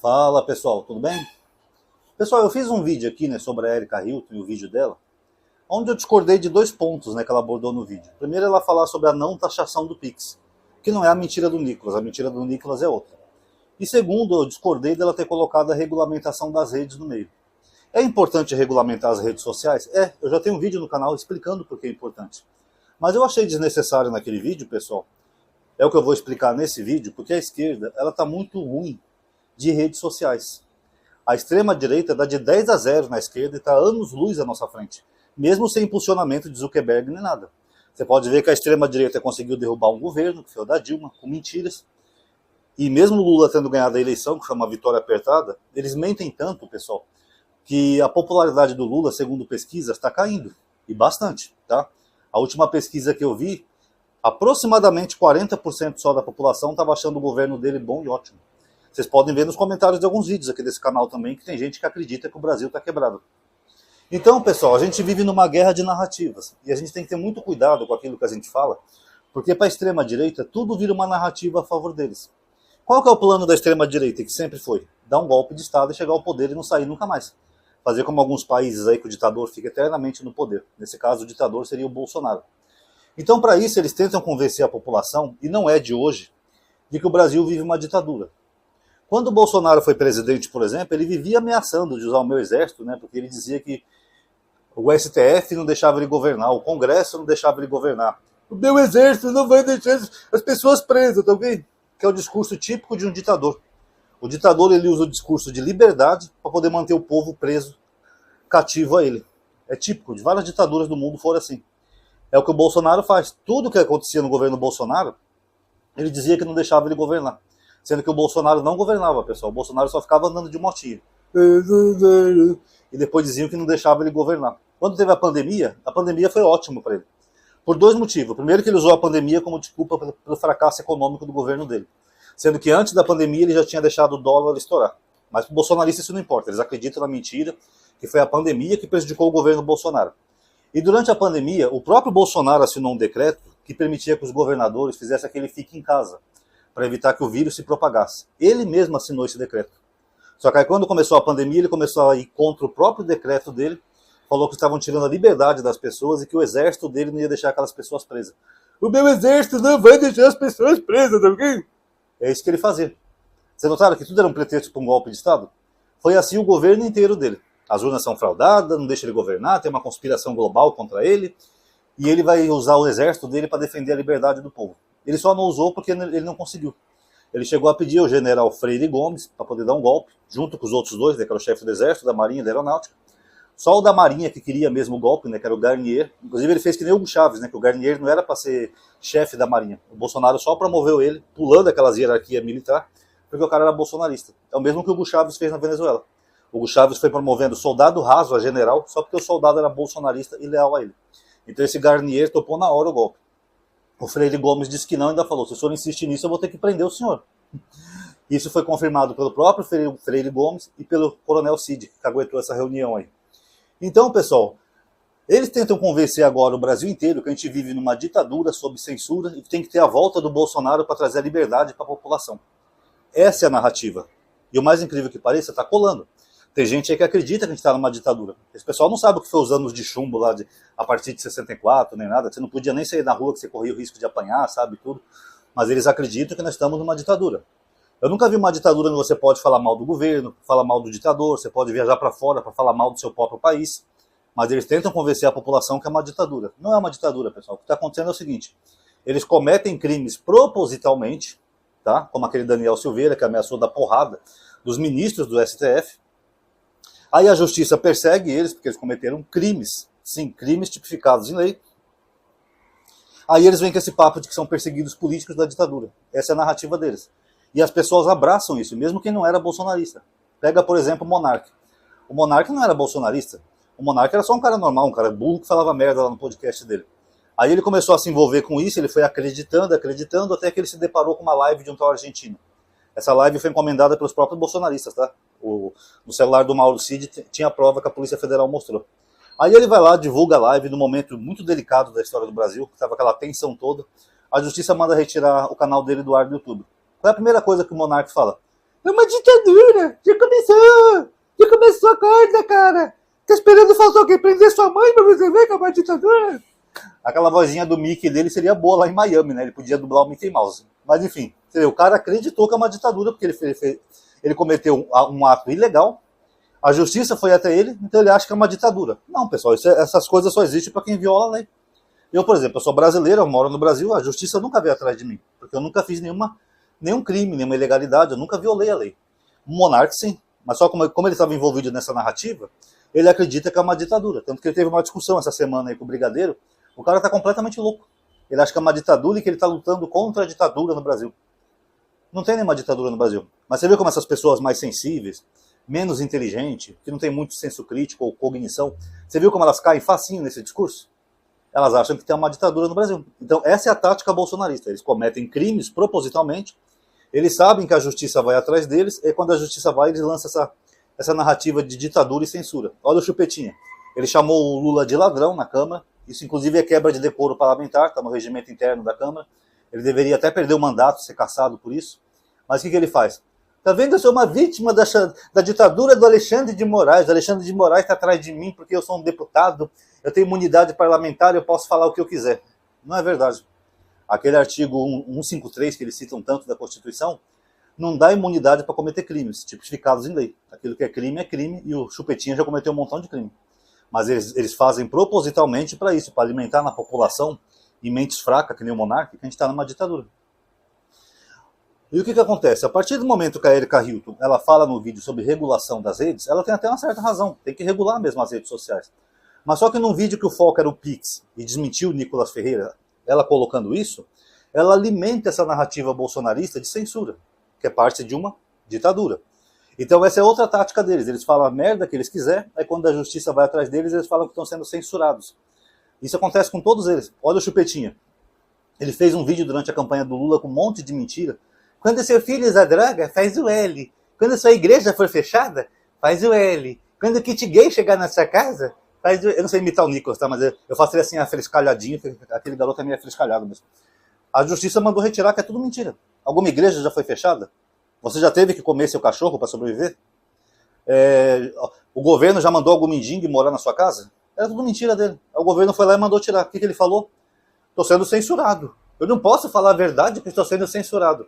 Fala pessoal, tudo bem? Pessoal, eu fiz um vídeo aqui, né, sobre a Erika Hilton e o vídeo dela, onde eu discordei de dois pontos, né, que ela abordou no vídeo. Primeiro, ela falar sobre a não taxação do Pix, que não é a mentira do Nicolas, a mentira do Nicolas é outra. E segundo, eu discordei dela ter colocado a regulamentação das redes no meio. É importante regulamentar as redes sociais? É, eu já tenho um vídeo no canal explicando por que é importante. Mas eu achei desnecessário naquele vídeo, pessoal. É o que eu vou explicar nesse vídeo, porque a esquerda, ela tá muito ruim de redes sociais. A extrema-direita dá de 10-0 na esquerda e está anos-luz à nossa frente, mesmo sem impulsionamento de Zuckerberg nem nada. Você pode ver que a extrema-direita conseguiu derrubar um governo, que foi o da Dilma, com mentiras. E mesmo Lula tendo ganhado a eleição, que foi uma vitória apertada, eles mentem tanto, pessoal, que a popularidade do Lula, segundo pesquisas, está caindo. E bastante, tá? A última pesquisa que eu vi, aproximadamente 40% só da população estava achando o governo dele bom e ótimo. Vocês podem ver nos comentários de alguns vídeos aqui desse canal também, que tem gente que acredita que o Brasil está quebrado. Então, pessoal, a gente vive numa guerra de narrativas. E a gente tem que ter muito cuidado com aquilo que a gente fala, porque para a extrema-direita tudo vira uma narrativa a favor deles. Qual que é o plano da extrema-direita, que sempre foi? Dar um golpe de Estado e chegar ao poder e não sair nunca mais. Fazer como alguns países aí que o ditador fica eternamente no poder. Nesse caso, o ditador seria o Bolsonaro. Então, para isso, eles tentam convencer a população, e não é de hoje, de que o Brasil vive uma ditadura. Quando o Bolsonaro foi presidente, por exemplo, ele vivia ameaçando de usar o meu exército, né, porque ele dizia que o STF não deixava ele governar, o Congresso não deixava ele governar. O meu exército não vai deixar as pessoas presas, tá ok? Que é o discurso típico de um ditador. O ditador, ele usa o discurso de liberdade para poder manter o povo preso, cativo a ele. É típico, de várias ditaduras do mundo foram assim. É o que o Bolsonaro faz. Tudo que acontecia no governo Bolsonaro, ele dizia que não deixava ele governar. Sendo que o Bolsonaro não governava, pessoal. O Bolsonaro só ficava andando de motinha. E depois diziam que não deixava ele governar. Quando teve a pandemia foi ótimo para ele. Por dois motivos. Primeiro, que ele usou a pandemia como desculpa pelo fracasso econômico do governo dele. Sendo que antes da pandemia ele já tinha deixado o dólar estourar. Mas para o bolsonarista isso não importa. Eles acreditam na mentira, que foi a pandemia que prejudicou o governo Bolsonaro. E durante a pandemia, o próprio Bolsonaro assinou um decreto que permitia que os governadores fizessem aquele fique em casa, para evitar que o vírus se propagasse. Ele mesmo assinou esse decreto. Só que aí quando começou a pandemia, ele começou a ir contra o próprio decreto dele, falou que estavam tirando a liberdade das pessoas e que o exército dele não ia deixar aquelas pessoas presas. O meu exército não vai deixar as pessoas presas, tá ok? É isso que ele fazia. Vocês notaram que tudo era um pretexto para um golpe de Estado? Foi assim o governo inteiro dele. As urnas são fraudadas, não deixa ele governar, tem uma conspiração global contra ele, e ele vai usar o exército dele para defender a liberdade do povo. Ele só não usou porque ele não conseguiu. Ele chegou a pedir ao general Freire Gomes para poder dar um golpe, junto com os outros dois, né, que era o chefe do exército, da marinha e da aeronáutica. Só o da marinha que queria mesmo o golpe, né, que era o Garnier. Inclusive ele fez que nem o Hugo Chávez, né, que o Garnier não era para ser chefe da marinha. O Bolsonaro só promoveu ele, pulando aquelas hierarquias militar, porque o cara era bolsonarista. É o mesmo que o Hugo Chávez fez na Venezuela. O Hugo Chávez foi promovendo soldado raso a general, só porque o soldado era bolsonarista e leal a ele. Então esse Garnier topou na hora o golpe. O Freire Gomes disse que não, ainda falou, se o senhor insiste nisso, eu vou ter que prender o senhor. Isso foi confirmado pelo próprio Freire Gomes e pelo coronel Cid, que aguentou essa reunião aí. Então, pessoal, eles tentam convencer agora o Brasil inteiro que a gente vive numa ditadura sob censura e que tem que ter a volta do Bolsonaro para trazer a liberdade para a população. Essa é a narrativa. E o mais incrível que pareça, está colando. Tem gente aí que acredita que a gente está numa ditadura. Esse pessoal não sabe o que foi os anos de chumbo lá a partir de 64, nem nada. Você não podia nem sair na rua, que você corria o risco de apanhar, sabe, tudo. Mas eles acreditam que nós estamos numa ditadura. Eu nunca vi uma ditadura onde você pode falar mal do governo, falar mal do ditador, você pode viajar para fora para falar mal do seu próprio país. Mas eles tentam convencer a população que é uma ditadura. Não é uma ditadura, pessoal. O que está acontecendo é o seguinte. Eles cometem crimes propositalmente, tá? Como aquele Daniel Silveira, que ameaçou dar porrada dos ministros do STF. Aí a justiça persegue eles, porque eles cometeram crimes. Sim, crimes tipificados em lei. Aí eles vêm com esse papo de que são perseguidos políticos da ditadura. Essa é a narrativa deles. E as pessoas abraçam isso, mesmo quem não era bolsonarista. Pega, por exemplo, o Monark. O Monark não era bolsonarista. O Monark era só um cara normal, um cara burro que falava merda lá no podcast dele. Aí ele começou a se envolver com isso, ele foi acreditando, até que ele se deparou com uma live de um tal argentino. Essa live foi encomendada pelos próprios bolsonaristas, tá? No celular do Mauro Cid tinha a prova que a Polícia Federal mostrou. Aí ele vai lá, divulga a live num momento muito delicado da história do Brasil, que estava aquela tensão toda. A justiça manda retirar o canal dele do ar do YouTube. Qual é a primeira coisa que o Monark fala? É uma ditadura! Já começou a corda, cara! Tá esperando faltar alguém prender sua mãe pra você ver que é uma ditadura? Aquela vozinha do Mickey dele seria boa lá em Miami, né? Ele podia dublar o Mickey Mouse. Mas enfim, o cara acreditou que é uma ditadura porque ele cometeu um ato ilegal, a justiça foi até ele, então ele acha que é uma ditadura. Não, pessoal, essas coisas só existem para quem viola a lei. Eu, por exemplo, eu sou brasileiro, eu moro no Brasil, a justiça nunca veio atrás de mim, porque eu nunca fiz nenhum crime, nenhuma ilegalidade, eu nunca violei a lei. O monarca, sim, mas só como ele estava envolvido nessa narrativa, ele acredita que é uma ditadura. Tanto que ele teve uma discussão essa semana aí com o Brigadeiro, o cara está completamente louco. Ele acha que é uma ditadura e que ele está lutando contra a ditadura no Brasil. Não tem nenhuma ditadura no Brasil. Mas você vê como essas pessoas mais sensíveis, menos inteligentes, que não tem muito senso crítico ou cognição, você viu como elas caem facinho nesse discurso? Elas acham que tem uma ditadura no Brasil. Então essa é a tática bolsonarista. Eles cometem crimes propositalmente, eles sabem que a justiça vai atrás deles, e quando a justiça vai, eles lançam essa narrativa de ditadura e censura. Olha o Chupetinha. Ele chamou o Lula de ladrão na Câmara, isso inclusive é quebra de decoro parlamentar, está no regimento interno da Câmara. Ele deveria até perder o mandato, ser cassado por isso. Mas o que ele faz? Tá vendo? Eu sou uma vítima da ditadura do Alexandre de Moraes. O Alexandre de Moraes está atrás de mim porque eu sou um deputado, eu tenho imunidade parlamentar, eu posso falar o que eu quiser. Não é verdade. Aquele artigo 153 que eles citam tanto da Constituição, não dá imunidade para cometer crimes tipificados em lei. Aquilo que é crime, e o Chupetinha já cometeu um montão de crime. Mas eles fazem propositalmente para isso, para alimentar na população, em mentes fracas, que nem o monarca, que a gente está numa ditadura. E o que acontece? A partir do momento que a Erika Hilton ela fala no vídeo sobre regulação das redes, ela tem até uma certa razão, tem que regular mesmo as redes sociais. Mas só que num vídeo que o foco era o Pix e desmentiu o Nicolas Ferreira, ela colocando isso, ela alimenta essa narrativa bolsonarista de censura, que é parte de uma ditadura. Então essa é outra tática deles, eles falam a merda que eles quiserem, aí quando a justiça vai atrás deles, eles falam que estão sendo censurados. Isso acontece com todos eles. Olha o Chupetinha. Ele fez um vídeo durante a campanha do Lula com um monte de mentira. Quando seu filho usa droga, faz o L. Quando sua igreja for fechada, faz o L. Quando o kit gay chegar na sua casa, faz o... Eu não sei imitar o Nicolas, tá? Mas eu faço ele assim, afrescalhadinho, aquele garoto é meio afrescalhado mesmo. A justiça mandou retirar que é tudo mentira. Alguma igreja já foi fechada? Você já teve que comer seu cachorro para sobreviver? O governo já mandou algum mendigo morar na sua casa? Era tudo mentira dele. O governo foi lá e mandou tirar. O que ele falou? Estou sendo censurado. Eu não posso falar a verdade porque estou sendo censurado.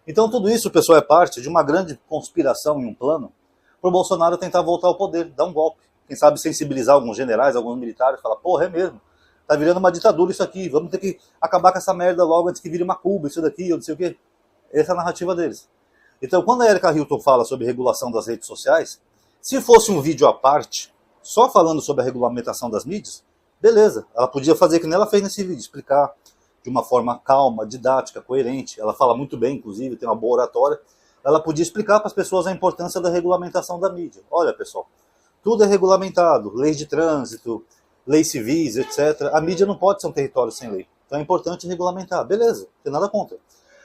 Então tudo isso, pessoal, é parte de uma grande conspiração e um plano para o Bolsonaro tentar voltar ao poder, dar um golpe. Quem sabe sensibilizar alguns generais, alguns militares, falar, porra, é mesmo. Tá virando uma ditadura isso aqui, vamos ter que acabar com essa merda logo antes que vire uma Cuba, isso daqui, eu não sei o quê. Essa é a narrativa deles. Então quando a Erika Hilton fala sobre regulação das redes sociais, se fosse um vídeo à parte, só falando sobre a regulamentação das mídias, beleza, ela podia fazer que nem ela fez nesse vídeo, explicar de uma forma calma, didática, coerente, ela fala muito bem, inclusive, tem uma boa oratória, ela podia explicar para as pessoas a importância da regulamentação da mídia. Olha, pessoal, tudo é regulamentado, leis de trânsito, leis civis, etc. A mídia não pode ser um território sem lei, então é importante regulamentar, beleza, não tem nada contra.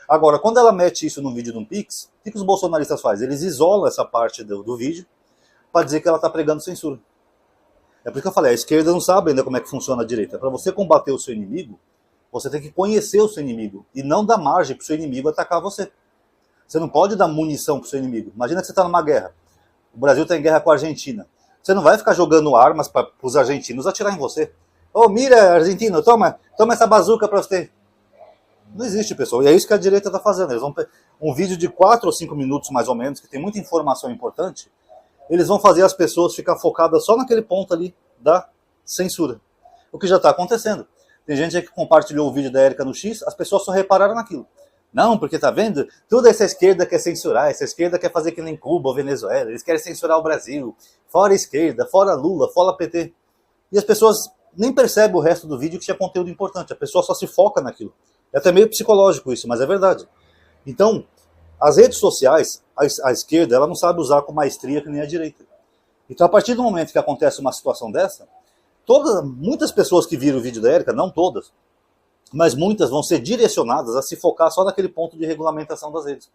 Agora, quando ela mete isso num vídeo de um Pix, o que os bolsonaristas fazem? Eles isolam essa parte do vídeo para dizer que ela está pregando censura. É por isso que eu falei, a esquerda não sabe ainda como é que funciona a direita. Para você combater o seu inimigo, você tem que conhecer o seu inimigo e não dar margem para o seu inimigo atacar você. Você não pode dar munição para o seu inimigo. Imagina que você está numa guerra. O Brasil está em guerra com a Argentina. Você não vai ficar jogando armas para os argentinos atirar em você. Ô, mira, argentino, toma essa bazuca para você. Não existe, pessoal. E é isso que a direita está fazendo. Eles vão um vídeo de 4 ou 5 minutos, mais ou menos, que tem muita informação importante, eles vão fazer as pessoas ficar focadas só naquele ponto ali da censura. O que já está acontecendo. Tem gente que compartilhou o vídeo da Erika no X, as pessoas só repararam naquilo. Não, porque tá vendo? Toda essa esquerda quer censurar, essa esquerda quer fazer que nem Cuba ou Venezuela, eles querem censurar o Brasil, fora a esquerda, fora Lula, fora PT. E as pessoas nem percebem o resto do vídeo que tinha conteúdo importante, a pessoa só se foca naquilo. É até meio psicológico isso, mas é verdade. Então, as redes sociais, a esquerda, ela não sabe usar com maestria que nem a direita. Então, a partir do momento que acontece uma situação dessa, muitas pessoas que viram o vídeo da Erika, não todas, mas muitas vão ser direcionadas a se focar só naquele ponto de regulamentação das redes.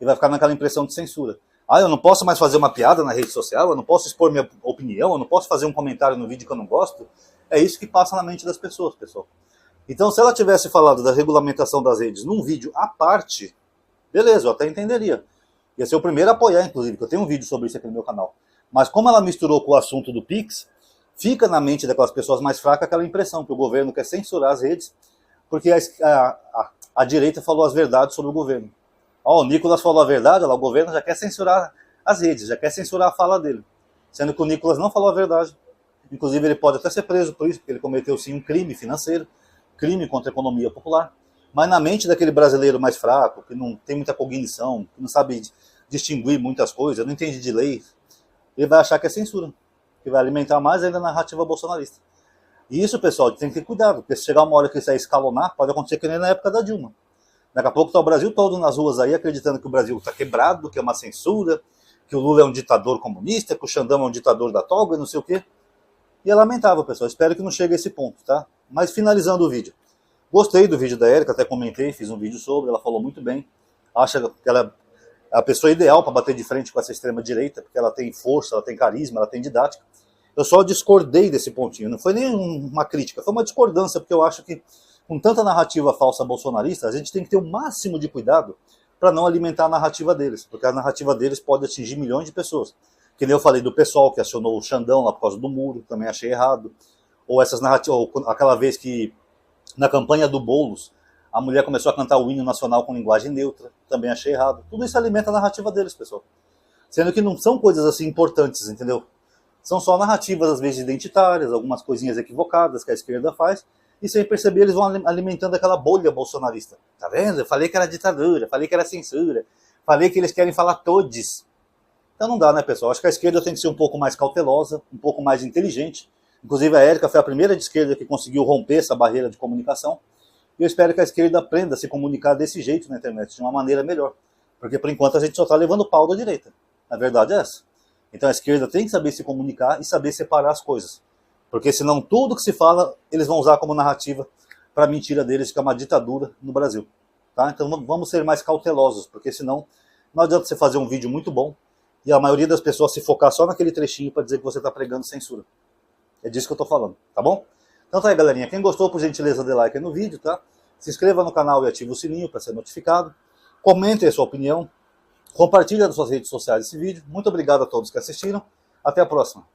E vai ficar naquela impressão de censura. Ah, eu não posso mais fazer uma piada na rede social, eu não posso expor minha opinião, eu não posso fazer um comentário no vídeo que eu não gosto. É isso que passa na mente das pessoas, pessoal. Então, se ela tivesse falado da regulamentação das redes num vídeo à parte, beleza, eu até entenderia. Ia ser o primeiro a apoiar, inclusive, que eu tenho um vídeo sobre isso aqui no meu canal. Mas como ela misturou com o assunto do Pix, fica na mente daquelas pessoas mais fracas aquela impressão que o governo quer censurar as redes, porque a direita falou as verdades sobre o governo. Ó, o Nicolas falou a verdade, o governo já quer censurar as redes, já quer censurar a fala dele. Sendo que o Nicolas não falou a verdade. Inclusive ele pode até ser preso por isso, porque ele cometeu sim um crime financeiro, crime contra a economia popular. Mas na mente daquele brasileiro mais fraco, que não tem muita cognição, que não sabe distinguir muitas coisas, não entende de lei, ele vai achar que é censura, que vai alimentar mais ainda a narrativa bolsonarista. E isso, pessoal, tem que ter cuidado, porque se chegar uma hora que isso aí escalonar, pode acontecer que nem na época da Dilma. Daqui a pouco está o Brasil todo nas ruas aí acreditando que o Brasil está quebrado, que é uma censura, que o Lula é um ditador comunista, que o Xandão é um ditador da toga, não sei o quê. E é lamentável, pessoal. Espero que não chegue a esse ponto, tá? Mas finalizando o vídeo. Gostei do vídeo da Érica, até comentei, fiz um vídeo sobre, ela falou muito bem. Acha que ela é a pessoa ideal para bater de frente com essa extrema-direita, porque ela tem força, ela tem carisma, ela tem didática. Eu só discordei desse pontinho, não foi nem uma crítica, foi uma discordância, porque eu acho que com tanta narrativa falsa bolsonarista, a gente tem que ter o máximo de cuidado para não alimentar a narrativa deles, porque a narrativa deles pode atingir milhões de pessoas. Que nem eu falei do pessoal que acionou o Xandão lá por causa do muro, também achei errado. Ou essas narrativas, ou aquela vez que na campanha do Boulos, a mulher começou a cantar o hino nacional com linguagem neutra, também achei errado. Tudo isso alimenta a narrativa deles, pessoal. Sendo que não são coisas assim importantes, entendeu? São só narrativas, às vezes, identitárias, algumas coisinhas equivocadas que a esquerda faz, e sem perceber eles vão alimentando aquela bolha bolsonarista. Tá vendo? Eu falei que era ditadura, falei que era censura, falei que eles querem falar todes. Então não dá, né, pessoal? Acho que a esquerda tem que ser um pouco mais cautelosa, um pouco mais inteligente. Inclusive a Érica foi a primeira de esquerda que conseguiu romper essa barreira de comunicação. E eu espero que a esquerda aprenda a se comunicar desse jeito na internet, de uma maneira melhor. Porque por enquanto a gente só está levando pau da direita. A verdade é essa. Então a esquerda tem que saber se comunicar e saber separar as coisas. Porque senão tudo que se fala, eles vão usar como narrativa para a mentira deles de que é uma ditadura no Brasil. Tá? Então vamos ser mais cautelosos, porque senão não adianta você fazer um vídeo muito bom e a maioria das pessoas se focar só naquele trechinho para dizer que você está pregando censura. É disso que eu estou falando, tá bom? Então tá aí, galerinha. Quem gostou, por gentileza, dê like aí no vídeo, tá? Se inscreva no canal e ative o sininho para ser notificado. Comente a sua opinião. Compartilhe nas suas redes sociais esse vídeo. Muito obrigado a todos que assistiram. Até a próxima.